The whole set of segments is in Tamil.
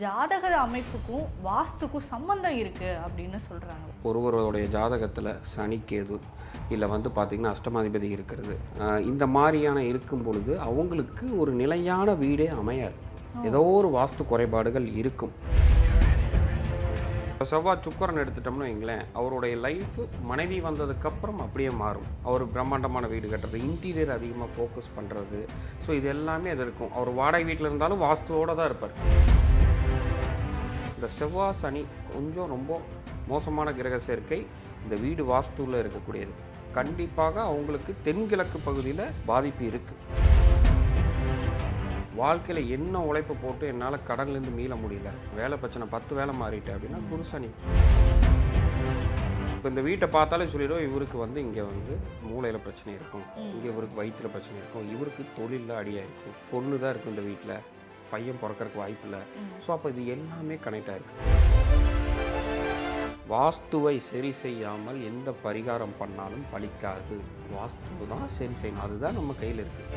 ஜாதக அமைப்புக்கும் வாஸ்துக்கும் சம்பந்தம் இருக்கு அப்படின்னு சொல்றாங்க. ஒருவருடைய ஜாதகத்தில் சனி கேது இல்லை பார்த்திங்கன்னா அஷ்டமாதிபதி இருக்கிறது, இந்த மாதிரியான இருக்கும் பொழுது அவங்களுக்கு ஒரு நிலையான வீடே அமையாது. ஏதோ ஒரு வாஸ்து குறைபாடுகள் இருக்கும். இப்போ செவ்வாய் சுக்கரன் எடுத்துட்டோம்னு வைங்களேன், அவருடைய லைஃப் மனைவி வந்ததுக்கப்புறம் அப்படியே மாறும். அவர் பிரம்மாண்டமான வீடு கட்டுறது, இன்டீரியர் அதிகமாக ஃபோக்கஸ் பண்ணுறது, ஸோ இது எல்லாமே அது இருக்கும். அவர் வாடகை வீட்டில் இருந்தாலும் வாஸ்துவோடு தான் இருப்பார். இந்த செவ்வாய் சனி கொஞ்சம் ரொம்ப மோசமான கிரக சேர்க்கை. இந்த வீடு வாஸ்துவில் இருக்கக்கூடியது. கண்டிப்பாக அவங்களுக்கு தென்கிழக்கு பகுதியில் பாதிப்பு இருக்குது. வாழ்க்கையில் என்ன உழைப்பு போட்டு என்னால் கடன்லேருந்து மீள முடியல, வேலை பிரச்சனை 10 வேலை மாறிட்டேன் அப்படின்னா குரு சனி. இப்போ இந்த வீட்டை பார்த்தாலே சொல்லிடும், இவருக்கு இங்கே மூளையில் பிரச்சனை இருக்கும், இங்கே இவருக்கு வயிற்றில் பிரச்சனை இருக்கும், இவருக்கு தொழிலில் அடியாக இருக்கும், பொண்ணு தான் இருக்கும் இந்த வீட்டில், பையன் பிறக்கறதுக்கு வாய்ப்பு இல்லை. ஸோ அப்போ இது எல்லாமே கனெக்ட் ஆகிருக்கு. வாஸ்துவை சரி செய்யாமல் எந்த பரிகாரம் பண்ணாலும் பலிக்காது. வாஸ்து தான் சரி செய்யணும், அதுதான் நம்ம கையில் இருக்குது.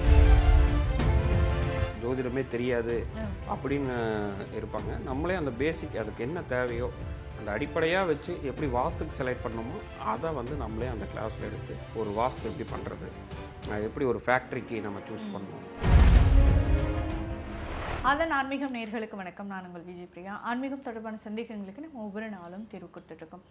ஜோதிடமே தெரியாது அப்படின்னு இருப்பாங்க. நம்மளே அந்த பேசிக் அதுக்கு என்ன தேவையோ அந்த அடிப்படையாக வச்சு எப்படி வாஸ்துக்கு செலக்ட் பண்ணணுமோ அதை நம்மளே அந்த கிளாஸில் எடுத்து ஒரு வாஸ்து எப்படி பண்ணுறது, எப்படி ஒரு ஃபேக்ட்ரிக்கு நம்ம சூஸ் பண்ணணும். அதன் ஆன்மீகம் நேயர்களுக்கு வணக்கம். நான் உங்கள் விஜய் பிரியா. ஆன்மீகம் தொடர்பான சந்தேகங்களுக்கு நம்ம ஒவ்வொரு நாளும் தீர்வு கொடுத்துட்ருக்கோம்.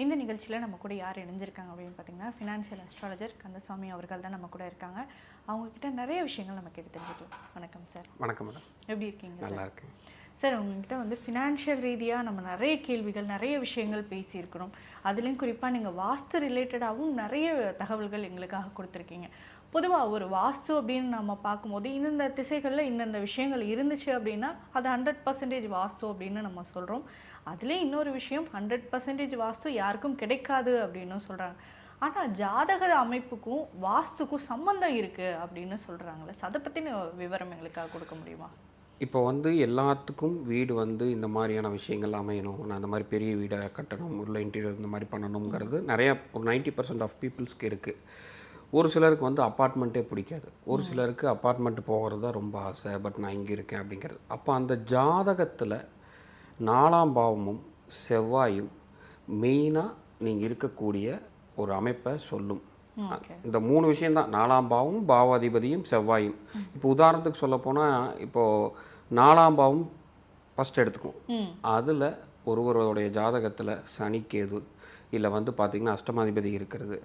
இந்த நிகழ்ச்சியில் நம்ம கூட யார் இணைஞ்சிருக்காங்க அப்படின்னு பார்த்தீங்கன்னா, ஃபினான்ஷியல் அஸ்ட்ராலஜர் கந்தசாமி அவர்கள் தான் நம்ம கூட இருக்காங்க. அவங்கக்கிட்ட நிறைய விஷயங்கள் நம்ம கேட்டு தெரிஞ்சுக்கலாம். வணக்கம் சார். வணக்கம் மேடம். எப்படி இருக்கீங்க? நல்லா இருக்கேன் சார். உங்கள்கிட்ட ஃபினான்ஷியல் ரீதியாக நம்ம நிறைய கேள்விகள், நிறைய விஷயங்கள் பேசியிருக்கிறோம். அதுலேயும் குறிப்பாக நீங்கள் வாஸ்து ரிலேட்டடாகவும் நிறைய தகவல்கள் எங்களுக்காக கொடுத்துருக்கீங்க. பொதுவாக ஒரு வாஸ்து அப்படின்னு நம்ம பார்க்கும்போது இந்தந்த திசைகளில் இந்தந்த விஷயங்கள் இருந்துச்சு அப்படின்னா அது 100% வாஸ்து அப்படின்னு நம்ம சொல்கிறோம். அதுலேயும் இன்னொரு விஷயம், 100% வாஸ்து யாருக்கும் கிடைக்காது அப்படின்னு சொல்கிறாங்க. ஆனால் ஜாதக அமைப்புக்கும் வாஸ்துக்கும் சம்பந்தம் இருக்குது அப்படின்னு சொல்கிறாங்களே, அதை பற்றின விவரம் எங்களுக்காக கொடுக்க முடியுமா? இப்போ எல்லாத்துக்கும் வீடு இந்த மாதிரியான விஷயங்கள் அமையணும், நான் இந்த மாதிரி பெரிய வீடை கட்டணும், உள்ள இன்டீரியர் இந்த மாதிரி பண்ணணுங்கிறது நிறையா ஒரு 90% ஆஃப் பீப்புள்ஸ்க்கு இருக்குது. ஒரு சிலருக்கு அப்பார்ட்மெண்ட்டே பிடிக்காது, ஒரு சிலருக்கு அப்பார்ட்மெண்ட் போகிறது தான் ரொம்ப ஆசை, பட் நான் இங்கே இருக்கேன் அப்படிங்கிறது. அப்போ அந்த ஜாதகத்தில் 4ஆம் பாவமும் செவ்வாயும் மெயினாக நீங்கள் இருக்கக்கூடிய ஒரு அமைப்பை சொல்லும். இந்த 3 விஷயந்தான், 4ஆம் பாவம், பாவாதிபதியும் செவ்வாயும். இப்போ உதாரணத்துக்கு சொல்ல போனால், இப்போது 4ஆம் பாவம் ஃபஸ்ட் எடுத்துக்கும். அதில் ஒருவருடைய ஜாதகத்தில் சனி கேது இல்லை பார்த்திங்கன்னா அஷ்டமாதிபதி இருக்கிறது,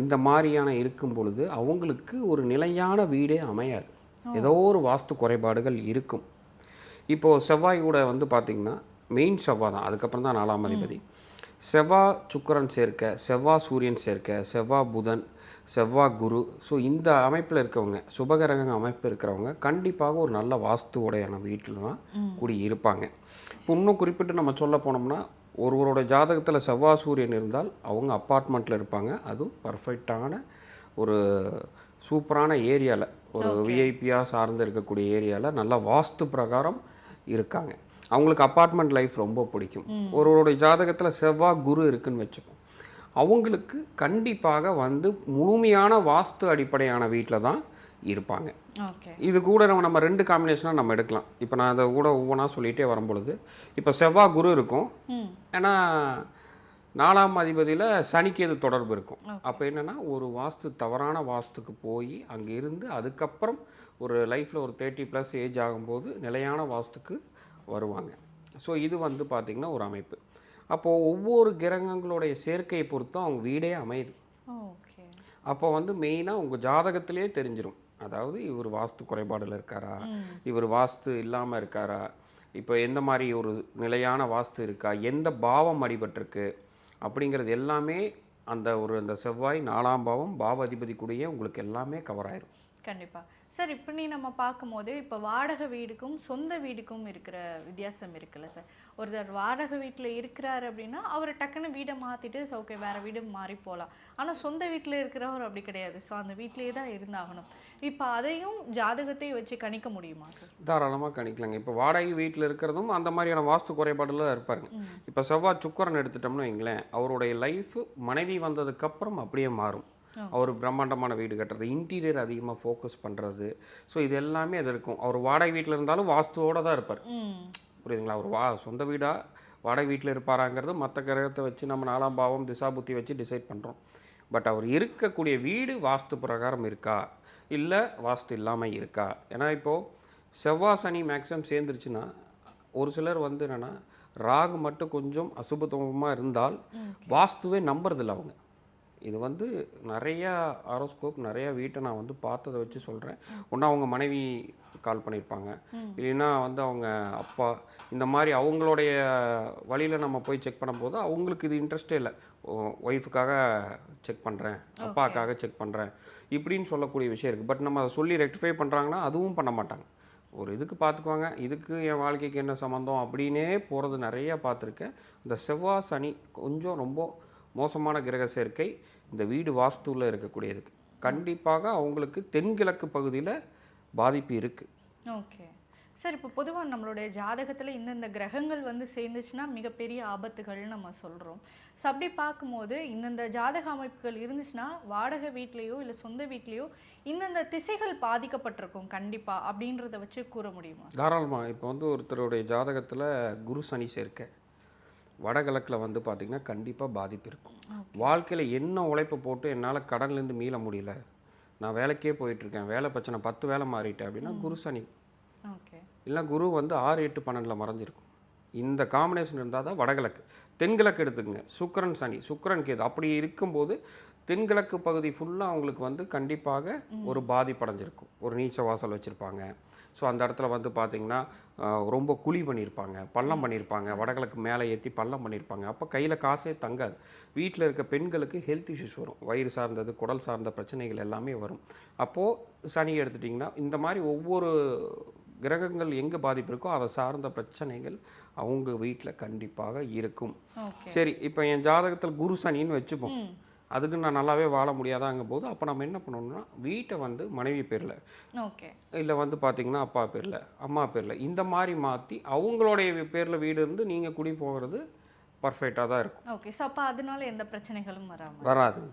இந்த மாதிரியான இருக்கும் பொழுது அவங்களுக்கு ஒரு நிலையான வீடே அமையாது. ஏதோ ஒரு வாஸ்து குறைபாடுகள் இருக்கும். இப்போது செவ்வாய் கூட பார்த்திங்கன்னா மெயின் செவ்வாய் தான், அதுக்கப்புறம் தான் 4ஆம் அதிபதி. செவ்வாய் சுக்கிரன் சேர்க்க, செவ்வாய் சூரியன் சேர்க்க, செவ்வாய் புதன், செவ்வாய் குரு, ஸோ இந்த அமைப்பில் இருக்கவங்க, சுபகிரக அமைப்பு இருக்கிறவங்க கண்டிப்பாக ஒரு நல்ல வாஸ்துவோடையான வீட்டில் தான் கூடி இருப்பாங்க. இப்போ இன்னும் குறிப்பிட்டு நம்ம சொல்ல போனோம்னா, ஒருவரோட ஜாதகத்தில் செவ்வாய் சூரியன் இருந்தால் அவங்க அப்பார்ட்மெண்ட்டில் இருப்பாங்க. அதுவும் பர்ஃபெக்டான ஒரு சூப்பரான ஏரியாவில், ஒரு விஐபியாக சார்ந்து இருக்கக்கூடிய ஏரியாவில் நல்லா வாஸ்து பிரகாரம் இருக்காங்க. அவங்களுக்கு அப்பார்ட்மெண்ட் லைஃப் ரொம்ப பிடிக்கும். ஒருவருடைய ஜாதகத்தில் செவ்வாய் குரு இருக்குன்னு வச்சுப்போம், அவங்களுக்கு கண்டிப்பாக முழுமையான வாஸ்து அடிப்படையான வீட்டில் தான் இருப்பாங்க. இது கூட நம்ம 2 காம்பினேஷனாக நம்ம எடுக்கலாம். இப்போ நான் அதை கூட ஒவ்வொன்றா சொல்லிகிட்டே வரும்பொழுது, இப்போ செவ்வாய் குரு இருக்கும், ஏன்னா 4ஆம் அதிபதியில் சனிக்கேது தொடர்பு இருக்கும். அப்போ என்னென்னா, ஒரு வாஸ்து தவறான வாஸ்துக்கு போய் அங்கே இருந்து அதுக்கப்புறம் ஒரு லைஃப்பில் ஒரு 30+ ஏஜ் ஆகும்போது நிலையான வாஸ்துக்கு வருவாங்க. ஸோ இது பார்த்திங்கன்னா ஒரு அமைப்பு. அப்போது ஒவ்வொரு கிரகங்களுடைய சேர்க்கையை பொறுத்து அவங்க வீடே அமையுது. அப்போ மெயினாக உங்கள் ஜாதகத்திலே தெரிஞ்சிடும், அதாவது இவர் வாஸ்து குறைபாடில் இருக்காரா, இவர் வாஸ்து இல்லாமல் இருக்காரா, இப்போ எந்த மாதிரி ஒரு நிலையான வாஸ்து இருக்கா, எந்த பாவம் அடிபட்டிருக்கு அப்படிங்கிறது எல்லாமே அந்த செவ்வாய் 4ஆம் பாவம் பாவாதிபதி கூடயே உங்களுக்கு எல்லாமே கவர் ஆயிரும். கண்டிப்பாக சார். இப்படி நம்ம பார்க்கும்போது இப்போ வாடகை வீடுக்கும் சொந்த வீடுக்கும் இருக்கிற வித்தியாசம் இருக்குல்ல சார். ஒருத்தர் வாடகை வீட்டில் இருக்கிறாரு அப்படின்னா அவர் டக்குன்னு வீடை மாற்றிட்டு ஓகே வேறு வீடு மாறி போகலாம். ஆனால் சொந்த வீட்டில் இருக்கிறவர் அப்படி கிடையாது. ஸோ அந்த வீட்டிலே தான் இருந்தாகணும். இப்போ அதையும் ஜாதகத்தையும் வச்சு கணிக்க முடியுமா சார்? தாராளமாக கணிக்கலாங்க. இப்போ வாடகை வீட்டில் இருக்கிறதும் அந்த மாதிரியான வாஸ்து குறைபாடுல இருப்பாருங்க. இப்போ செவ்வாய் சுக்கரன் எடுத்துட்டோம்னு வைங்களேன், அவருடைய லைஃப் மனைவி வந்ததுக்கப்புறம் அப்படியே மாறும். அவர் பிரம்மாண்டமான வீடு கட்டுறது, இன்டீரியர் அதிகமாக ஃபோக்கஸ் பண்ணுறது, ஸோ இது எல்லாமே அது இருக்கும். அவர் வாடகை வீட்டில் இருந்தாலும் வாஸ்துவோடு தான் இருப்பார். புரியுதுங்களா? ஒரு சொந்த வீடா வாடகை வீட்டில் இருப்பாராங்கிறது மற்ற கிரகத்தை வச்சு நம்ம 4ஆம் பாவம் திசாபுத்தி வச்சு டிசைட் பண்ணுறோம். பட் அவர் இருக்கக்கூடிய வீடு வாஸ்து பிரகாரம் இருக்கா, இல்லை வாஸ்து இல்லாமல் இருக்கா? ஏன்னா இப்போது செவ்வாய் சனி மேக்ஸிமம் சேர்ந்துருச்சுன்னா ஒரு சிலர் வந்து என்னென்னா ராகு மட்டும் கொஞ்சம் அசுபத்துவமாக இருந்தால் வாஸ்துவே நம்புறதில்ல அவங்க. இது வந்து நிறையா ஆரோஸ்கோப் நிறையா வீட்டை நான் வந்து பார்த்ததை வச்சு சொல்கிறேன். ஒன்றா அவங்க மனைவி கால் பண்ணியிருப்பாங்க, இல்லைன்னா வந்து அவங்க அப்பா, இந்த மாதிரி அவங்களுடைய வழியில் நம்ம போய் செக் பண்ணும்போது அவங்களுக்கு இது இன்ட்ரெஸ்டே இல்லை. ஒய்ஃபுக்காக செக் பண்ணுறேன், அப்பாவுக்காக செக் பண்ணுறேன் இப்படின்னு சொல்லக்கூடிய விஷயம் இருக்குது. பட் நம்ம அதை சொல்லி ரெக்டிஃபை பண்ணுறாங்கன்னா அதுவும் பண்ண மாட்டாங்க. ஒரு இதுக்கு பார்த்துக்குவாங்க, இதுக்கு என் வாழ்க்கைக்கு என்ன சம்மந்தம் அப்படின்னே போகிறது நிறையா பார்த்துருக்கேன். இந்த செவ்வாய் சனி கொஞ்சம் ரொம்ப மோசமான கிரக சேர்க்கை இந்த வீடு வாஸ்துவில் இருக்கக்கூடியதுக்கு. கண்டிப்பாக அவங்களுக்கு தென்கிழக்கு பகுதியில் பாதிப்பு இருக்குது. ஓகே சார், இப்போ பொதுவாக நம்மளுடைய ஜாதகத்தில் இந்தந்த கிரகங்கள் வந்து சேர்ந்துச்சுன்னா மிகப்பெரிய ஆபத்துகள்னு நம்ம சொல்கிறோம். ஸோ அப்படி பார்க்கும்போது இந்தந்த ஜாதக அமைப்புகள் இருந்துச்சுன்னா வாடகை வீட்லேயோ இல்லை சொந்த வீட்லேயோ இந்தந்த திசைகள் பாதிக்கப்பட்டிருக்கும் கண்டிப்பாக அப்படின்றத வச்சு கூற முடியுமா? தாராளமாக. இப்போ வந்து ஒருத்தருடைய ஜாதகத்தில் குரு சனி சேர்க்கை வடகிழக்கில் வந்து பார்த்திங்கன்னா கண்டிப்பாக பாதிப்பு இருக்கும். வாழ்க்கையில் என்ன உழைப்பு போட்டு என்னால் கடன்லேருந்து மீள முடியல, நான் வேலைக்கே போயிட்டுருக்கேன், வேலை பிரச்சனை 10 வேலை மாறிட்டேன் அப்படின்னா குரு சனி. ஓகே. இல்லை குரு வந்து 6, 8, 12 மறைஞ்சிருக்கும். இந்த காம்பினேஷன் இருந்தால் தான் வடகிழக்கு. தென்கிழக்கு எடுத்துக்கங்க, சுக்கிரன் சனி, சுக்கிரன் கேது அப்படி இருக்கும்போது தென்கிழக்கு பகுதி ஃபுல்லாக அவங்களுக்கு வந்து கண்டிப்பாக ஒரு பாதிப்படைஞ்சிருக்கும். ஒரு நீச்ச வாசல் வச்சுருப்பாங்க. ஸோ அந்த இடத்துல வந்து பார்த்திங்கன்னா ரொம்ப குழி பண்ணியிருப்பாங்க, பள்ளம் பண்ணியிருப்பாங்க, வடகிழக்கு மேலே ஏற்றி பள்ளம் பண்ணியிருப்பாங்க. அப்போ கையில் காசே தங்காது. வீட்டில் இருக்க பெண்களுக்கு ஹெல்த் இஷ்யூஸ் வரும், வயிறு சார்ந்தது குடல் சார்ந்த பிரச்சனைகள் எல்லாமே வரும். அப்போது சனி எடுத்துட்டிங்கன்னா இந்த மாதிரி ஒவ்வொரு கிரகங்கள் எங்கே பாதிப்பு இருக்கோ அதை சார்ந்த பிரச்சனைகள் அவங்க வீட்டில் கண்டிப்பாக இருக்கும். சரி, இப்போ என் ஜாதகத்தில் குரு சனின்னு வச்சுப்போம், அதுக்கு நான் நல்லாவே வாழ முடியாதாங்க போது அப்போ நம்ம என்ன பண்ணணும்னா வீட்டை வந்து மனைவி பேரில், ஓகே, இல்லை வந்து பார்த்திங்கன்னா அப்பா பேரில், அம்மா பேரில் இந்த மாதிரி மாற்றி அவங்களுடைய பேரில் வீடு இருந்து நீங்கள் குடி போகிறது பர்ஃபெக்டாக தான் இருக்கும். ஓகே. ஸோ அப்போ அதனால எந்த பிரச்சனைகளும் வராது.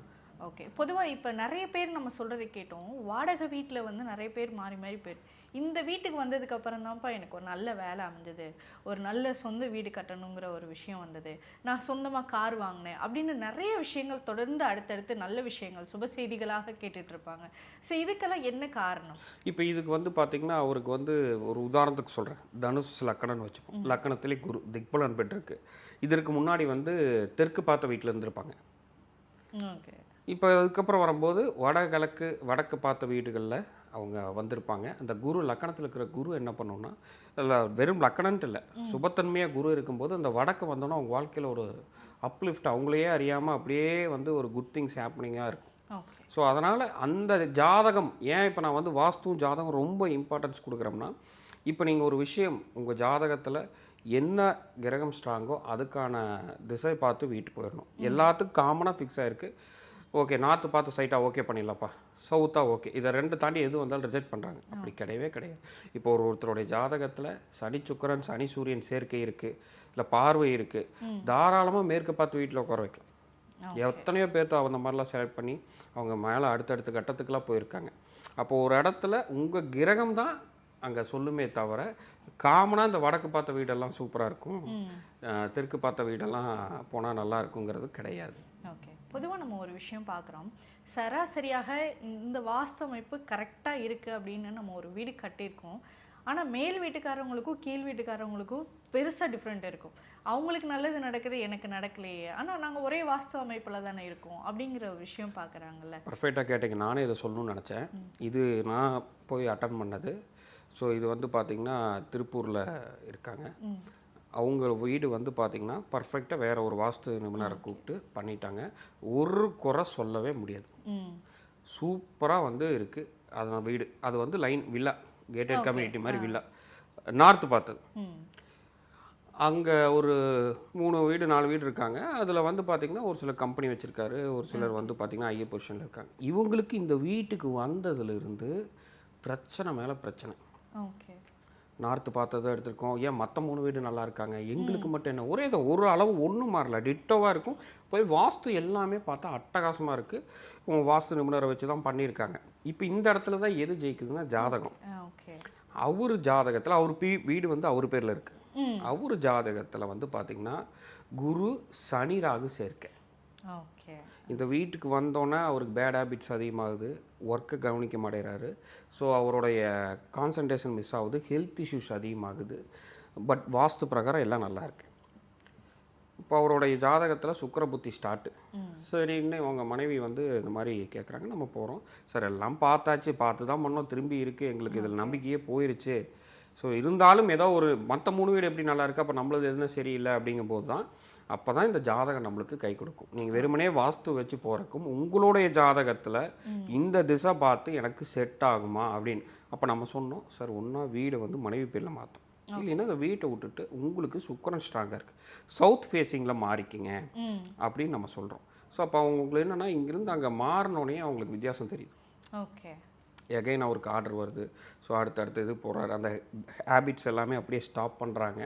ஓகே. பொதுவாக இப்போ நிறைய பேர் நம்ம சொல்கிறத கேட்டோம், வாடகை வீட்டில் வந்து நிறைய பேர் மாறி மாறி போயிரு, இந்த வீட்டுக்கு வந்ததுக்கு அப்புறம் தான்ப்பா எனக்கு ஒரு நல்ல வேலை அமைஞ்சது, ஒரு நல்ல சொந்த வீடு கட்டணுங்கிற ஒரு விஷயம் வந்தது, நான் சொந்தமாக கார் வாங்கினேன் அப்படின்னு நிறைய விஷயங்கள் தொடர்ந்து அடுத்தடுத்து நல்ல விஷயங்கள் சுப செய்திகளாக கேட்டுட்டு இருப்பாங்க. ஸோ இதுக்கெல்லாம் என்ன காரணம்? இப்போ இதுக்கு வந்து பார்த்திங்கன்னா அவருக்கு வந்து ஒரு உதாரணத்துக்கு சொல்கிறேன். தனுஷ் லக்கணம்னு வச்சுப்போம். லக்கணத்திலே குரு திக்பலன் பெற்றிருக்கு. இதற்கு முன்னாடி வந்து தெற்கு பார்த்த வீட்டில் இருந்திருப்பாங்க. ஓகே. இப்போ அதுக்கப்புறம் வரும்போது வடக்கு பார்த்த வீடுகளில் அவங்க வந்திருப்பாங்க. அந்த குரு லக்கணத்தில் இருக்கிற குரு என்ன பண்ணணும்னா, இல்லை வெறும் லக்கணன்ட்டு இல்லை, சுபத்தன்மையாக குரு இருக்கும்போது அந்த வடக்கு வந்தோன்னா அவங்க வாழ்க்கையில் ஒரு அப்லிஃப்ட் அவங்களையே அறியாமல் அப்படியே வந்து ஒரு குட் திங்ஸ் ஹேப்பனிங்காக இருக்கும். ஸோ அதனால் அந்த ஜாதகம் ஏன் இப்போ நான் வந்து வாஸ்துவும் ஜாதகம் ரொம்ப இம்பார்ட்டன்ஸ் கொடுக்குறோம்னா, இப்போ நீங்கள் ஒரு விஷயம் உங்கள் ஜாதகத்தில் என்ன கிரகம் ஸ்ட்ராங்கோ அதுக்கான திசை பார்த்து வீட்டு போயிடணும். எல்லாத்துக்கும் காமனாக ஃபிக்ஸ் ஆகிருக்கு. ஓகே, நார்த்து பார்த்து சைட்டாக ஓகே பண்ணிடலாம்ப்பா, சவுத்தாக ஓகே, இதை ரெண்டு தாண்டி எது வந்தாலும் ரிஜெக்ட் பண்ணுறாங்க. அப்படி கிடையவே கிடையாது. இப்போ ஒருத்தருடைய ஜாதகத்தில் சனி சுக்கிரன் சனி சூரியன் சேர்க்கை இருக்குது, இல்லை பார்வை இருக்குது, தாராளமாக மேற்கு பார்த்து வீட்டில் உட்கார வைக்கலாம். எத்தனையோ பேர்த்து அந்த மாதிரிலாம் செலக்ட் பண்ணி அவங்க மேலே அடுத்தடுத்த கட்டத்துக்கெலாம் போயிருக்காங்க. அப்போது ஒரு இடத்துல உங்கள் கிரகம் தான் அங்கே சொல்லுமே தவிர காமனாக இந்த வடக்கு பார்த்த வீடெல்லாம் சூப்பராக இருக்கும், தெற்கு பார்த்த வீடெல்லாம் போனால் நல்லா இருக்குங்கிறது கிடையாது. ஓகே. பொதுவாக நம்ம ஒரு விஷயம் பார்க்குறோம், சராசரியாக இந்த வாஸ்து அமைப்பு கரெக்டாக இருக்குது அப்படின்னு நம்ம ஒரு வீடு கட்டியிருக்கோம். ஆனால் மேல் வீட்டுக்காரவங்களுக்கும் கீழ் வீட்டுக்காரவங்களுக்கும் பெருசாக டிஃப்ரெண்ட் இருக்கும். அவங்களுக்கு நல்லது நடக்குது, எனக்கு நடக்கலையே, ஆனால் நாங்கள் ஒரே வாஸ்து அமைப்பில் தானே இருக்கோம் அப்படிங்கிற ஒரு விஷயம் பார்க்குறாங்கல்ல. பர்ஃபெக்டாக கேட்டீங்க. நானே இதை சொல்லணும்னு நினச்சேன். இது நான் போய் அட்டன் பண்ணது. ஸோ இது வந்து பார்த்திங்கன்னா திருப்பூரில் இருக்காங்க. அவங்க வீடு வந்து பார்த்திங்கன்னா பர்ஃபெக்டாக வேறு ஒரு வாஸ்து நிபுணரை கூப்பிட்டு பண்ணிட்டாங்க. ஒரு குறை சொல்லவே முடியாது. சூப்பராக வந்து இருக்குது அது வீடு. அது வந்து லைன் வில்லா, கேட்டட் கம்யூனிட்டி மாதிரி வில்லா, நார்த்து பார்த்தது. அங்கே ஒரு 3 வீடு 4 வீடு இருக்காங்க. அதில் வந்து பார்த்திங்கன்னா ஒரு சில கம்பெனி வச்சுருக்காரு, ஒரு சிலர் வந்து பார்த்திங்கன்னா ஐஏ பொசிஷனில் இருக்காங்க. இவங்களுக்கு இந்த வீட்டுக்கு வந்ததுலேருந்து பிரச்சனை மேலே பிரச்சனை. ஓகே. நார்த்து பார்த்ததை எடுத்திருக்கோம், ஏன் மற்ற 3 வீடு நல்லா இருக்காங்க, எங்களுக்கு மட்டும் என்ன ஒரே இதை ஒரு அளவு ஒன்றும் மாறல, டிட்டோவாக இருக்கும். போய் வாஸ்து எல்லாமே பார்த்தா அட்டகாசமாக இருக்குது. உங்கள் வாஸ்து நிபுணரை வச்சு தான் பண்ணியிருக்காங்க. இப்போ இந்த இடத்துல தான் எது ஜெயிக்குதுன்னா ஜாதகம். அவர் ஜாதகத்தில் அவர் வீடு வந்து அவர் பேரில் இருக்குது. அவர் ஜாதகத்தில் வந்து பார்த்திங்கன்னா குரு சனி ராகு சேர்க்கை. ஓகே. இந்த வீட்டுக்கு வந்தோன்னே அவருக்கு பேட் ஹேபிட்ஸ் அதிகமாகுது, ஒர்க்கை கவனிக்க மாட்டேறாரு. ஸோ அவருடைய கான்சன்ட்ரேஷன் மிஸ் ஆகுது, ஹெல்த் இஷ்யூஸ் அதிகமாகுது. பட் வாஸ்து பிரகாரம் எல்லாம் நல்லா இருக்கு. இப்போ அவருடைய ஜாதகத்தில் சுக்கிர புத்தி ஸ்டார்ட்டு. சரின்னு அவங்க மனைவி வந்து இந்த மாதிரி கேட்குறாங்க. நம்ம போகிறோம், சார் எல்லாம் பார்த்தாச்சு, பார்த்து தான் பண்ணோம், திரும்பி இருக்குது, எங்களுக்கு இதில் நம்பிக்கையே போயிடுச்சு. ஸோ இருந்தாலும் ஏதோ ஒரு மற்ற 3 வீடு எப்படி நல்லா இருக்குது, அப்போ நம்மளது எதுவும் சரியில்லை அப்படிங்கும்போது தான் அப்போ தான் இந்த ஜாதகம் நம்மளுக்கு கை கொடுக்கும். நீங்கள் வெறுமனே வாஸ்து வச்சு போகிறக்கும் உங்களுடைய ஜாதகத்தில் இந்த திசை பார்த்து எனக்கு செட் ஆகுமா அப்படின்னு. அப்போ நம்ம சொன்னோம், சார் ஒன்றா வீடை வந்து மனைவி பேரில் மாற்றோம், இல்லைன்னா அந்த வீட்டை விட்டுட்டு உங்களுக்கு சுக்கிரன் ஸ்ட்ராங்காக இருக்குது, சவுத் ஃபேஸிங்கில் மாறிக்கிங்க அப்படின்னு நம்ம சொல்கிறோம். ஸோ அப்போ அவங்களுக்கு என்னென்னா இங்கேருந்து அங்கே மாறினோடனே அவங்களுக்கு வித்தியாசம் தெரியுது. ஓகே. எகைன் அவருக்கு ஆர்டர் வருது. ஸோ அடுத்தடுத்து இது போகிறாரு, அந்த ஹேபிட்ஸ் எல்லாமே அப்படியே ஸ்டாப் பண்ணுறாங்க.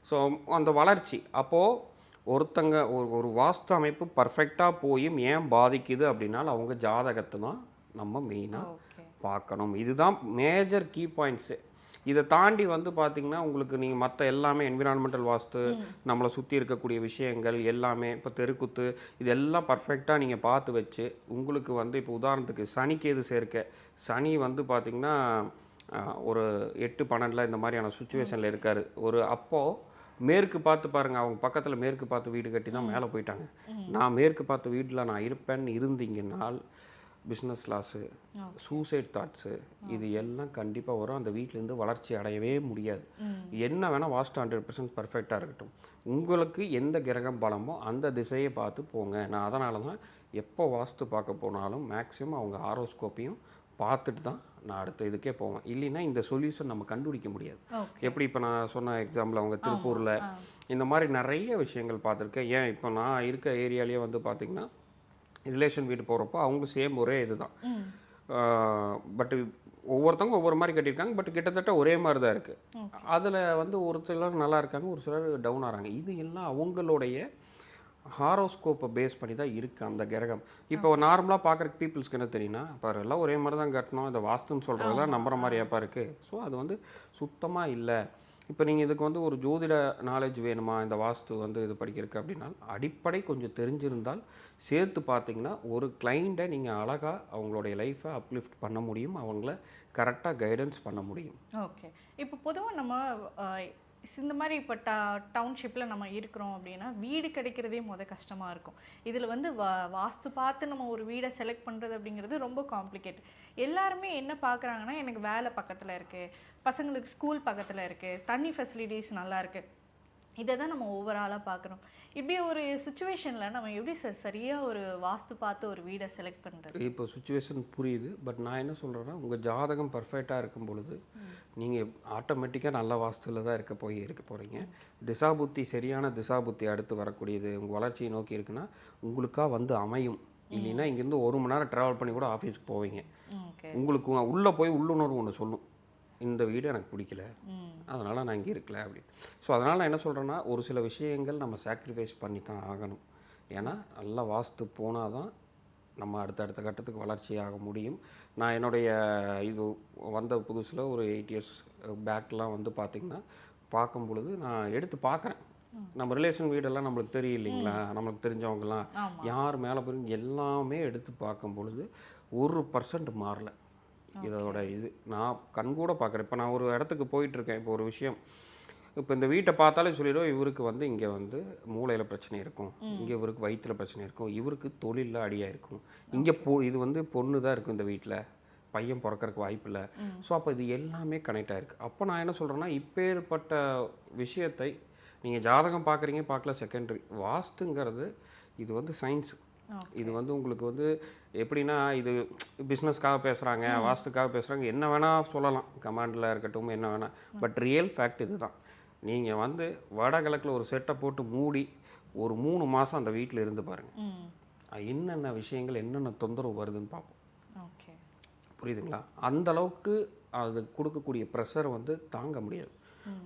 ஸோ அந்த வளர்ச்சி அப்போது ஒருத்தங்க ஒரு வாஸ்து அமைப்பு பர்ஃபெக்டாக போயும் ஏன் பாதிக்குது அப்படின்னா அவங்க ஜாதகத்தை தான் நம்ம மெயினாக பார்க்கணும். இதுதான் மேஜர் கீ பாயிண்ட்ஸு. இதை தாண்டி வந்து பார்த்திங்கன்னா உங்களுக்கு நீங்கள் மற்ற எல்லாமே என்விரான்மெண்டல் வாஸ்து, நம்மளை சுற்றி இருக்கக்கூடிய விஷயங்கள் எல்லாமே, இப்போ தெருக்குத்து, இதெல்லாம் பர்ஃபெக்டாக நீங்கள் பார்த்து வச்சு உங்களுக்கு வந்து இப்போ உதாரணத்துக்கு சனிக்கு எது சேர்க்க, சனி வந்து பார்த்திங்கன்னா ஒரு 8-12 இந்த மாதிரியான சுச்சுவேஷனில் இருக்கார். ஒரு அப்போது மேற்கு பார்த்து பாருங்கள், அவங்க பக்கத்தில் மேற்கு பார்த்து வீடு கட்டி தான் மேலே போயிட்டாங்க. நான் மேற்கு பார்த்த வீட்டில் நான் இருப்பேன்னு இருந்தீங்கன்னால் பிஸ்னஸ் லாஸு, சூசைட் தாட்ஸு, இது எல்லாம் கண்டிப்பாக வரும். அந்த வீட்டிலேருந்து வளர்ச்சி அடையவே முடியாது. என்ன வேணால் வாஸ்து 100% பர்ஃபெக்டாக இருக்கட்டும், உங்களுக்கு எந்த கிரகம் பலமோ அந்த திசையை பார்த்து போங்க. நான் அதனால தான் எப்போ வாஸ்து பார்க்க போனாலும் மேக்ஸிமம் அவங்க ஹாரோஸ்கோப்பையும் பார்த்துட்டு தான் நான் அடுத்த இதுக்கே போவேன். இல்லைன்னா இந்த சொல்யூஷன் நம்ம கண்டுபிடிக்க முடியாது. எப்படி இப்போ நான் சொன்ன எக்ஸாம்பிள் அவங்க திருப்பூரில் இந்த மாதிரி நிறைய விஷயங்கள் பார்த்துருக்கேன். ஏன் இப்போ நான் இருக்க ஏரியாலேயே வந்து பார்த்திங்கன்னா ரிலேஷன் வீடு போகிறப்போ அவங்க சேம் ஒரே இது தான். பட்டு ஒவ்வொருத்தவங்க ஒவ்வொரு மாதிரி கட்டியிருக்காங்க, பட் கிட்டத்தட்ட ஒரே மாதிரி தான் இருக்குது. அதில் வந்து ஒரு சிலர் நல்லா இருக்காங்க, ஒரு சிலர் டவுன் ஆகிறாங்க. இது எல்லாம் அவங்களுடைய ஹாரோஸ்கோப்பை பேஸ் பண்ணி தான் இருக்குது அந்த கிரகம். இப்போ நார்மலாக பார்க்குற பீப்புள்ஸ்க்கு என்ன தெரியும்னா, இப்போ எல்லாம் ஒரே மாதிரி தான் கட்டணும், இந்த வாஸ்துன்னு சொல்கிறதெல்லாம் நம்புற மாதிரி ஏப்பா இருக்குது. ஸோ அது வந்து சுத்தமாக இல்லை. இப்போ நீங்கள் இதுக்கு வந்து ஒரு ஜோதிட நாலேஜ் வேணுமா, இந்த வாஸ்து வந்து இது படிக்கிறதுக்கு அப்படின்னா அடிப்படை கொஞ்சம் தெரிஞ்சிருந்தால் சேர்த்து பார்த்தீங்கன்னா ஒரு கிளைண்ட்டை நீங்கள் அழகாக அவங்களுடைய லைஃப்பை அப்லிஃப்ட் பண்ண முடியும், அவங்கள கரெக்டாக கைடன்ஸ் பண்ண முடியும். ஓகே. இப்போ பொதுவாக நம்ம இந்த மாதிரி இப்போ டவுன்ஷிப்பில் நம்ம இருக்கிறோம் அப்படின்னா வீடு கிடைக்கிறதே கஷ்டமாக இருக்கும். இதில் வந்து வாஸ்து பார்த்து நம்ம ஒரு வீடை செலக்ட் பண்ணுறது அப்படிங்கிறது ரொம்ப காம்ப்ளிகேட். எல்லாருமே என்ன பார்க்குறாங்கன்னா, எனக்கு வேலை பக்கத்தில் இருக்குது, பசங்களுக்கு ஸ்கூல் பக்கத்தில் இருக்குது, தண்ணி ஃபெசிலிட்டிஸ் நல்லா இருக்குது, இதை தான் நம்ம ஓவராலாக பார்க்குறோம். இப்படி ஒரு சுச்சுவேஷனில் நம்ம எப்படி சரியாக ஒரு வாஸ்து பார்த்து ஒரு வீடை செலக்ட் பண்ணுறது? இப்போ சுச்சுவேஷன் புரியுது. பட் நான் என்ன சொல்கிறேன்னா, உங்கள் ஜாதகம் பர்ஃபெக்டாக இருக்கும் பொழுது நீங்கள் ஆட்டோமேட்டிக்காக நல்ல வாஸ்துவில் தான் இருக்க போகிறீங்க. திசாபுத்தி சரியான திசாபுத்தி அடுத்து வரக்கூடியது உங்கள் வளர்ச்சியை நோக்கி இருக்குன்னா உங்களுக்காக வந்து அமையும். இல்லைன்னா இங்கேருந்து 1 மணி நேரம் ட்ராவல் பண்ணி கூட ஆஃபீஸ்க்கு போவீங்க. உங்களுக்கு உள்ளே போய் உள்ளுணர்வு ஒன்று சொல்லும், இந்த வீடு எனக்கு பிடிக்கல, அதனால் நான் இங்கே இருக்கல அப்படின்னு. ஸோ அதனால் நான் என்ன சொல்கிறேன்னா, ஒரு சில விஷயங்கள் நம்ம சாக்ரிஃபைஸ் பண்ணி தான் ஆகணும். ஏன்னா நல்லா வாஸ்து போனால் தான் நம்ம அடுத்த கட்டத்துக்கு வளர்ச்சி ஆக முடியும். நான் என்னுடைய இது வந்த புதுசில் ஒரு 8 இயர்ஸ் பேக்லாம் வந்து பார்த்திங்கன்னா பார்க்கும் பொழுது நான் எடுத்து பார்க்குறேன். நம்ம ரிலேஷன் வீடெல்லாம் நம்மளுக்கு தெரியும் இல்லைங்களா, நம்மளுக்கு தெரிஞ்சவங்கலாம் யார் மேலே போய் எல்லாமே எடுத்து பார்க்கும் பொழுது 1% மாறலை. இதோட இது நான் கண்கூட பார்க்குறேன். இப்போ நான் ஒரு இடத்துக்கு போயிட்டுருக்கேன், இப்போ ஒரு விஷயம், இப்போ இந்த வீட்டை பார்த்தாலே சொல்லிடுவோம், இவருக்கு வந்து இங்கே வந்து மூளையில் பிரச்சனை இருக்கும், இங்கே இவருக்கு வயிற்றில் பிரச்சனை இருக்கும், இவருக்கு தொழிலில் அடியாக இருக்கும், இங்கே இது வந்து பொண்ணு தான் இருக்கும், இந்த வீட்டில் பையன் பிறக்கறதுக்கு வாய்ப்பு இல்லை. ஸோ அப்போ இது எல்லாமே கனெக்ட் ஆகிருக்கு. அப்போ நான் என்ன சொல்கிறேன்னா, இப்பேற்பட்ட விஷயத்தை நீங்கள் ஜாதகம் பார்க்குறீங்க பார்க்கல செகண்டரி, வாஸ்துங்கிறது இது வந்து சயின்ஸ். இது வந்து உங்களுக்கு வந்து எப்படின்னா, இது பிஸ்னஸ்க்காக பேசுகிறாங்க, வாஸ்துக்காக பேசுகிறாங்க, என்ன வேணால் சொல்லலாம், கமாண்டில் இருக்கட்டும் என்ன வேணால். பட் ரியல் ஃபேக்ட் இது தான். நீங்கள் வந்து வடகிழக்கில் ஒரு செட்டை போட்டு மூடி ஒரு 3 மாதம் அந்த வீட்டில் இருந்து பாருங்கள், என்னென்ன விஷயங்கள் என்னென்ன தொந்தரவு வருதுன்னு பார்ப்போம். புரியுதுங்களா? அந்த அளவுக்கு அது கொடுக்கக்கூடிய ப்ரெஷர் வந்து தாங்க முடியாது.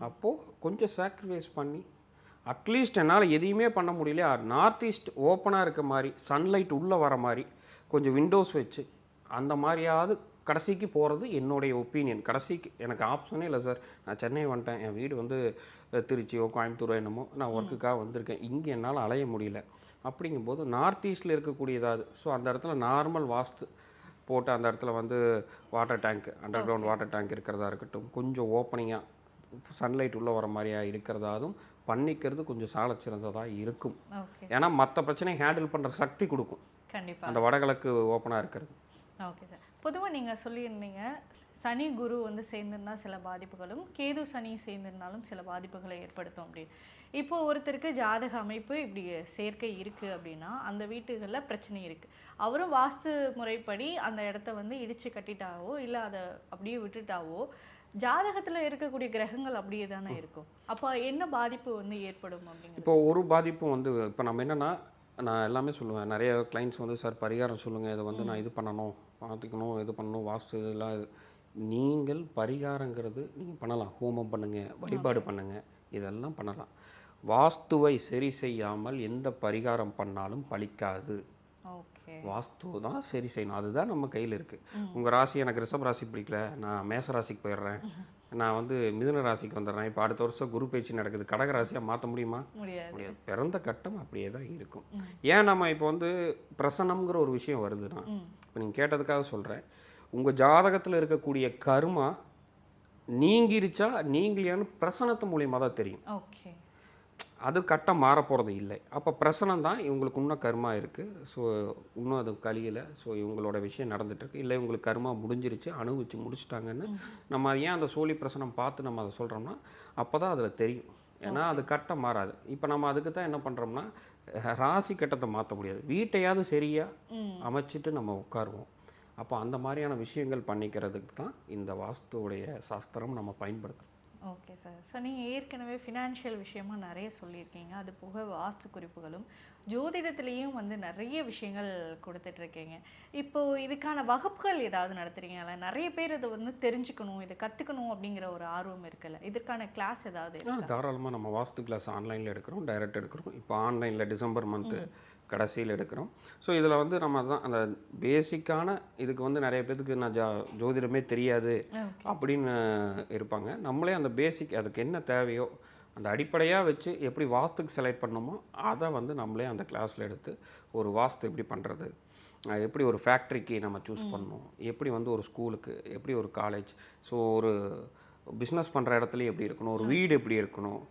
அப்போது கொஞ்சம் சாக்ரிஃபைஸ் பண்ணி, அட்லீஸ்ட் என்னால் எதையுமே பண்ண முடியல, நார்த் ஈஸ்ட் ஓப்பனாக இருக்க மாதிரி, சன்லைட் உள்ளே வர மாதிரி கொஞ்சம் விண்டோஸ் வச்சு அந்த மாதிரியாவது கடைசிக்கு போகிறது என்னுடைய ஒப்பீனியன். கடைசிக்கு எனக்கு ஆப்ஷனே இல்லை சார். நான் சென்னை வந்துட்டேன், என் வீடு வந்து திருச்சியோ கோயம்புத்தூரோ என்னமோ, நான் ஒர்க்குக்காக வந்திருக்கேன், இங்கே என்னால் அலைய முடியல. அப்படிங்கும்போது நார்த் ஈஸ்ட்டில் இருக்கக்கூடிய ஏதாவது, ஸோ அந்த இடத்துல நார்மல் வாஸ்து போட்டு அந்த இடத்துல வந்து water tank, under ground water tank இருக்கிறதா இருக்கட்டும், கொஞ்சம் ஓப்பனிங்காக சன்லைட் உள்ளே வர மாதிரியா இருக்கிறதாதும் பண்ணிக்கிறது கொஞ்சம் சால சிறந்ததாக இருக்கும். ஏன்னா மற்ற பிரச்சனையை ஹேண்டில் பண்ணுற சக்தி கொடுக்கும் கண்டிப்பாக அந்த வடகிழக்கு ஓப்பனாக இருக்கிறது. Okay sir. பொதுவாக நீங்கள் சொல்லியிருந்தீங்க சனி குரு வந்து சேர்ந்திருந்தால் சில பாதிப்புகளும், கேது சனி சேர்ந்திருந்தாலும் சில பாதிப்புகளை ஏற்படுத்தும் அப்படின்னு. இப்போது ஒருத்தருக்கு ஜாதக அமைப்பு இப்படி சேர்க்கை இருக்குது அப்படின்னா அந்த வீட்டுகளில் பிரச்சனை இருக்குது. அவரும் வாஸ்து முறைப்படி அந்த இடத்த வந்து இடித்து கட்டிட்டாவோ இல்லை அதை அப்படியே விட்டுட்டாவோ ஜாதகத்தில் இருக்கக்கூடிய கிரகங்கள் அப்படியே தானே இருக்கும். அப்போ என்ன பாதிப்பு வந்து ஏற்படும் அப்படிங்க? இப்போ ஒரு பாதிப்பும் வந்து இப்போ நம்ம என்னென்னா, நான் எல்லாமே சொல்லுவேன், நிறைய கிளைண்ட்ஸ் வந்து சார் பரிகாரம் சொல்லுங்கள், இதை வந்து நான் இது பண்ணணும், பார்த்துக்கணும், இது பண்ணணும், வாஸ்து இதெல்லாம். நீங்கள் பரிகாரங்கிறது நீங்கள் பண்ணலாம், ஹோமம் பண்ணுங்கள், வழிபாடு பண்ணுங்கள், இதெல்லாம் பண்ணலாம். வாஸ்துவை சரி செய்யாமல் எந்த பரிகாரம் பண்ணாலும் பலிக்காது. வாஸ்து தான் சரி செய்யணும், அதுதான் நம்ம கையில் இருக்குது. உங்கள் ராசி எனக்கு ரிஷப ராசி பிடிக்கல, நான் மேச ராசிக்கு போயிடுறேன், நான் வந்து மிதுன ராசிக்கு வந்துடுறேன், இப்போ அடுத்த வருஷம் குரு பயிற்சி நடக்குது, கடக ராசியாக மாற்ற முடியுமா? முடியாது. பிறந்த கட்டம் அப்படியே தான் இருக்கும். ஏன் நம்ம இப்போ வந்து பிரசனம்ங்கிற ஒரு விஷயம் வருதுன்னா, இப்போ நீங்கள் கேட்டதுக்காக சொல்கிறேன், உங்கள் ஜாதகத்தில் இருக்கக்கூடிய கர்மா நீங்கிருச்சா நீங்களையான்னு பிரசனத்து மூலியமாக தான் தெரியும். ஓகே, அது கட்டம் மாற போகிறது இல்லை. அப்போ பிரசனம் தான் இவங்களுக்கு இன்னும் கர்மா இருக்குது, ஸோ இன்னும் அது கழியலை, ஸோ இவங்களோட விஷயம் நடந்துகிட்ருக்கு, இல்லை இவங்களுக்கு கர்மா முடிஞ்சிருச்சு, அனுபவிச்சு முடிச்சிட்டாங்கன்னு நம்ம ஏன் அந்த சோழி பிரசனம் பார்த்து நம்ம அதை சொல்கிறோம்னா அப்போ தான் அதில் தெரியும். ஏன்னா அது கட்டம் மாறாது. இப்போ நம்ம அதுக்கு தான் என்ன பண்ணுறோம்னா, ராசி கட்டத்தை மாற்ற முடியாது, வீட்டையாவது சரியாக அமைச்சிட்டு நம்ம உட்காருவோம். அப்போ அந்த மாதிரியான விஷயங்கள் பண்ணிக்கிறதுக்கு தான் இந்த வாஸ்துவோடைய சாஸ்திரம் நம்ம பயன்படுத்துகிறோம். Okay sir. ஸோ நீங்கள் ஏற்கனவே ஃபினான்ஷியல் விஷயமா நிறைய சொல்லியிருக்கீங்க, அது போக வாஸ்து குறிப்புகளும் ஜோதிடத்துலேயும் வந்து நிறைய விஷயங்கள் கொடுத்துட்ருக்கீங்க. இப்போது இதுக்கான வகுப்புகள் ஏதாவது நடத்துகிறீங்களா? நிறைய பேர் இதை வந்து தெரிஞ்சுக்கணும், இதை கற்றுக்கணும் அப்படிங்கிற ஒரு ஆர்வம் இருக்குல்ல, இதற்கான கிளாஸ் ஏதாவது? தாராளமாக நம்ம வாஸ்து கிளாஸ் ஆன்லைனில் எடுக்கிறோம், டைரக்ட் எடுக்கிறோம். இப்போ ஆன்லைனில் டிசம்பர் மந்த்து கடைசியில் எடுக்கிறோம். ஸோ இதில் வந்து நம்ம தான் அந்த பேசிக்கான இதுக்கு வந்து நிறைய பேருக்கு நான் ஜோதிடமே தெரியாது அப்படின்னு இருப்பாங்க. நம்மளே அந்த பேசிக் அதுக்கு என்ன தேவையோ அந்த அடிப்படையாக வச்சு எப்படி வாஸ்துக்கு செலக்ட் பண்ணணுமோ அதை வந்து நம்மளே அந்த கிளாஸில் எடுத்து ஒரு வாஸ்து எப்படி பண்ணுறது, எப்படி ஒரு ஃபேக்ட்ரிக்கு நம்ம சூஸ் பண்ணணும், எப்படி வந்து ஒரு ஸ்கூலுக்கு, எப்படி ஒரு காலேஜ், ஸோ ஒரு பிஸ்னஸ் பண்ணுற இடத்துலையும் எப்படி இருக்கணும், ஒரு வீடு எப்படி இருக்கணும்,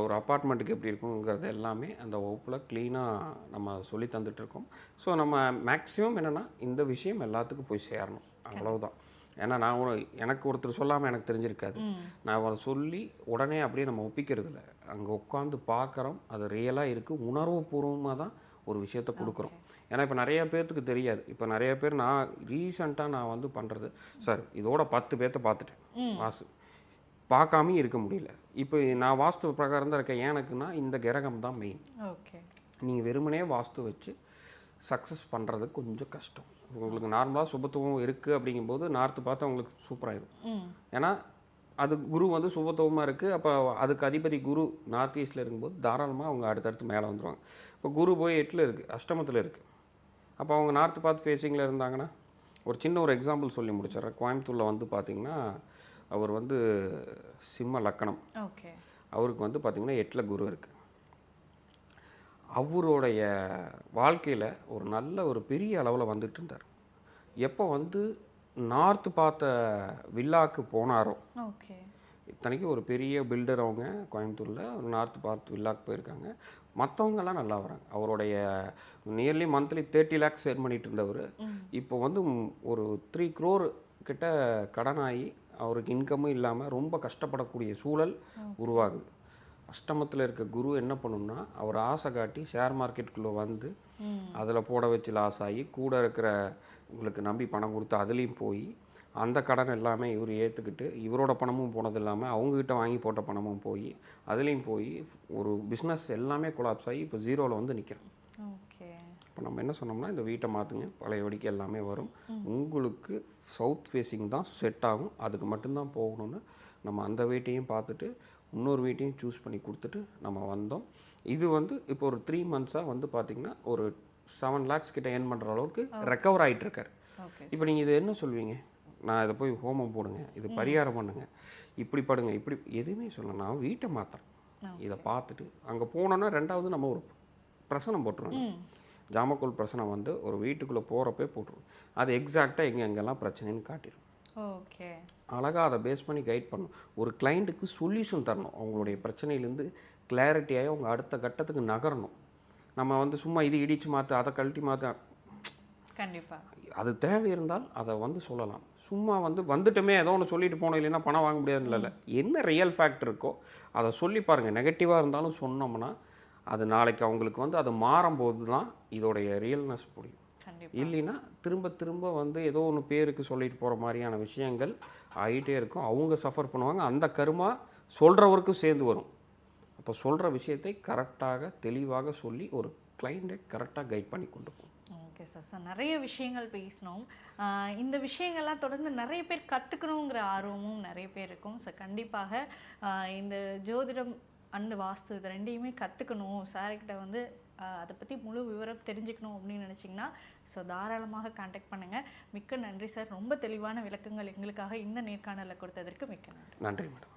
ஒரு அப்பார்ட்மெண்ட்டுக்கு எப்படி இருக்குங்கிறது எல்லாமே அந்த வகுப்பில் க்ளீனாக நம்ம சொல்லி தந்துட்டுருக்கோம். ஸோ நம்ம மேக்ஸிமம் என்னென்னா இந்த விஷயம் எல்லாத்துக்கும் போய் சேரணும், அவ்வளவுதான். ஏன்னா நான் எனக்கு ஒருத்தர் சொல்லாமல் எனக்கு தெரிஞ்சிருக்காது, நான் அவரை சொல்லி உடனே அப்படியே நம்ம ஒப்பிக்கிறது இல்லை, அங்கே உட்காந்து பார்க்குறோம், அது ரியலாக இருக்குது, உணர்வுபூர்வமாக தான் ஒரு விஷயத்த கொடுக்குறோம். ஏன்னா இப்போ நிறைய பேர்த்துக்கு தெரியாது. இப்போ நிறைய பேர் நான் ரீசெண்டாக நான் வந்து பண்ணுறது, சார் இதோட 10 பேர்த்த பார்த்துட்டேன், வாஸ்து பார்க்காமையும் இருக்க முடியல. இப்போ நான் வாஸ்து பிரகாரம் தான் இருக்கேன், எனக்குன்னா இந்த கிரகம் தான் மெயின். ஓகே, நீங்கள் வெறுமனே வாஸ்து வச்சு சக்ஸஸ் பண்ணுறது கொஞ்சம் கஷ்டம். உங்களுக்கு நார்மலாக சுபத்துவம் இருக்குது அப்படிங்கும்போது நார்த்து பார்த்து அவங்களுக்கு சூப்பராகிடும். ஏன்னா அது குரு வந்து சுபத்துவமாக இருக்குது, அப்போ அதுக்கு அதிபதி குரு நார்த் ஈஸ்ட்டில் இருக்கும்போது தாராளமாக அவங்க அடுத்தடுத்து மேலே வந்துடுவாங்க. இப்போ குரு போய் 8ல் இருக்குது, அஷ்டமத்தில் இருக்குது, அப்போ அவங்க நார்த்து பார்த்து ஃபேஸிங்கில் இருந்தாங்கன்னா, ஒரு சின்ன ஒரு எக்ஸாம்பிள் சொல்லி முடிச்சிடுறேன். கோயம்புத்தூரில் வந்து பார்த்திங்கன்னா அவர் வந்து சிம்ம லக்கணம், ஓகே, அவருக்கு வந்து பார்த்திங்கன்னா 8ல் குரு இருக்குது. அவருடைய வாழ்க்கையில் ஒரு நல்ல ஒரு பெரிய அளவில் வந்துட்டு இருந்தார். எப்போ வந்து நார்த்து பார்த்த வில்லாக்கு போனாரோ, ஓகே, இத்தனைக்கும் ஒரு பெரிய பில்டர் அவங்க கோயம்புத்தூரில் ஒரு நார்த்து பார்த்து வில்லாக்கு போயிருக்காங்க, மற்றவங்கெல்லாம் நல்லா வராங்க. அவருடைய நியர்லி மந்த்லி 30 lakhs ஏர்ன் பண்ணிட்டு இருந்தவர் இப்போ வந்து ஒரு 3 crore கிட்ட கடனாகி அவருக்கு இன்கமும் இல்லாமல் ரொம்ப கஷ்டப்படக்கூடிய சூழல் உருவாகுது. அஷ்டமத்தில் இருக்க குரு என்ன பண்ணுன்னா, அவர் ஆசை காட்டி ஷேர் மார்க்கெட்டுக்குள்ளே வந்து அதில் போட வச்சு லாஸ் ஆகி, கூட இருக்கிற உங்களுக்கு நம்பி பணம் கொடுத்து அதுலேயும் போய் அந்த கடன் எல்லாமே இவர் ஏற்றுக்கிட்டு, இவரோட பணமும் போனது இல்லாமல் அவங்கக்கிட்ட வாங்கி போட்ட பணமும் போய் அதுலேயும் போய் ஒரு பிஸ்னஸ் எல்லாமே கொலாப்ஸ் ஆகி இப்போ 0ல் வந்து நிற்கிறோம். ஓகே, இப்போ நம்ம என்ன சொன்னோம்னா, இந்த வீட்டை மாற்றுங்க, பழைய வடிக்கு எல்லாமே வரும், உங்களுக்கு சவுத் ஃபேஸிங் தான் செட் ஆகும், அதுக்கு மட்டும்தான் போகணும்னு நம்ம அந்த வீட்டையும் பார்த்துட்டு இன்னொரு வீட்டையும் சூஸ் பண்ணி கொடுத்துட்டு நம்ம வந்தோம். இது வந்து இப்போ ஒரு 3 months வந்து பார்த்திங்கன்னா ஒரு 7 lakhs கிட்ட ஏர்ன் பண்ணுற அளவுக்கு ரெக்கவர் ஆகிட்டுருக்கார். இப்போ நீங்கள் இது என்ன சொல்வீங்க, நான் இதை போய் ஹோமம் போடுங்க, இது பரிகாரம் பண்ணுங்க, இப்படி படுங்க, இப்படி எதுவுமே சொல்லல. நான் வீட்டை மாற்றுறேன். இதை பார்த்துட்டு அங்கே போனோன்னா 2வது நம்ம ஒரு பிரசனம் போட்டுருவோங்க. ஜாமக்கோல் பிரசனம் வந்து ஒரு வீட்டுக்குள்ளே போகிறப்பே போட்டுருவோம். அது எக்ஸாக்டாக எங்கெங்கெல்லாம் பிரச்சனைன்னு காட்டிடும். ஓகே. அழகாக அதை பேஸ் பண்ணி கைட் பண்ணணும். ஒரு கிளைண்ட்டுக்கு சொல்யூஷன் தரணும். அவங்களுடைய பிரச்சனையிலேருந்து கிளாரிட்டியாகி அவங்க அடுத்த கட்டத்துக்கு நகரணும். நம்ம வந்து சும்மா இது இடித்து மாற்று, அதை கழட்டி மாற்ற, கண்டிப்பாக அது தேவை இருந்தால் அதை வந்து சொல்லலாம். சும்மா வந்து வந்துட்டுமே ஏதோ ஒன்று சொல்லிட்டு போனோம், இல்லைன்னா பணம் வாங்க முடியாதுன்னு இல்லை. என்ன ரியல் ஃபேக்ட் இருக்கோ அதை சொல்லி பாருங்கள். நெகட்டிவாக இருந்தாலும் சொன்னோம்னா அது நாளைக்கு அவங்களுக்கு வந்து அது மாறும்போது தான் இதோடைய ரியல்னஸ் புரியும். இல்லைன்னா திரும்ப திரும்ப வந்து ஏதோ ஒன்று பேருக்கு சொல்லிட்டு போகிற மாதிரியான விஷயங்கள் ஆகிட்டே இருக்கும். அவங்க சஃபர் பண்ணுவாங்க. அந்த கருமா சொல்கிறவருக்கும் சேர்ந்து வரும். அப்போ சொல்கிற விஷயத்தை கரெக்டாக தெளிவாக சொல்லி ஒரு கிளைண்ட்டை கரெக்டாக கைட் பண்ணி கொண்டு போகும். Okay sir. சார் நிறைய விஷயங்கள் பேசினோம். இந்த விஷயங்கள்லாம் தொடர்ந்து நிறைய பேர் கற்றுக்கணுங்கிற ஆர்வமும் நிறைய பேர் இருக்கும். ஸோ கண்டிப்பாக இந்த ஜோதிடம் அண்டு வாஸ்து இது 2யுமே கற்றுக்கணும், சார்கிட்ட வந்து அதை பற்றி முழு விவரம் தெரிஞ்சுக்கணும் அப்படின்னு நினச்சிங்கன்னா ஸோ தாராளமாக கான்டாக்ட் பண்ணுங்கள். மிக்க நன்றி சார். ரொம்ப தெளிவான விளக்கங்கள் எங்களுக்காக இந்த நேர்காணலில் கொடுத்ததற்கு மிக்க நன்றி. நன்றி மேடம்.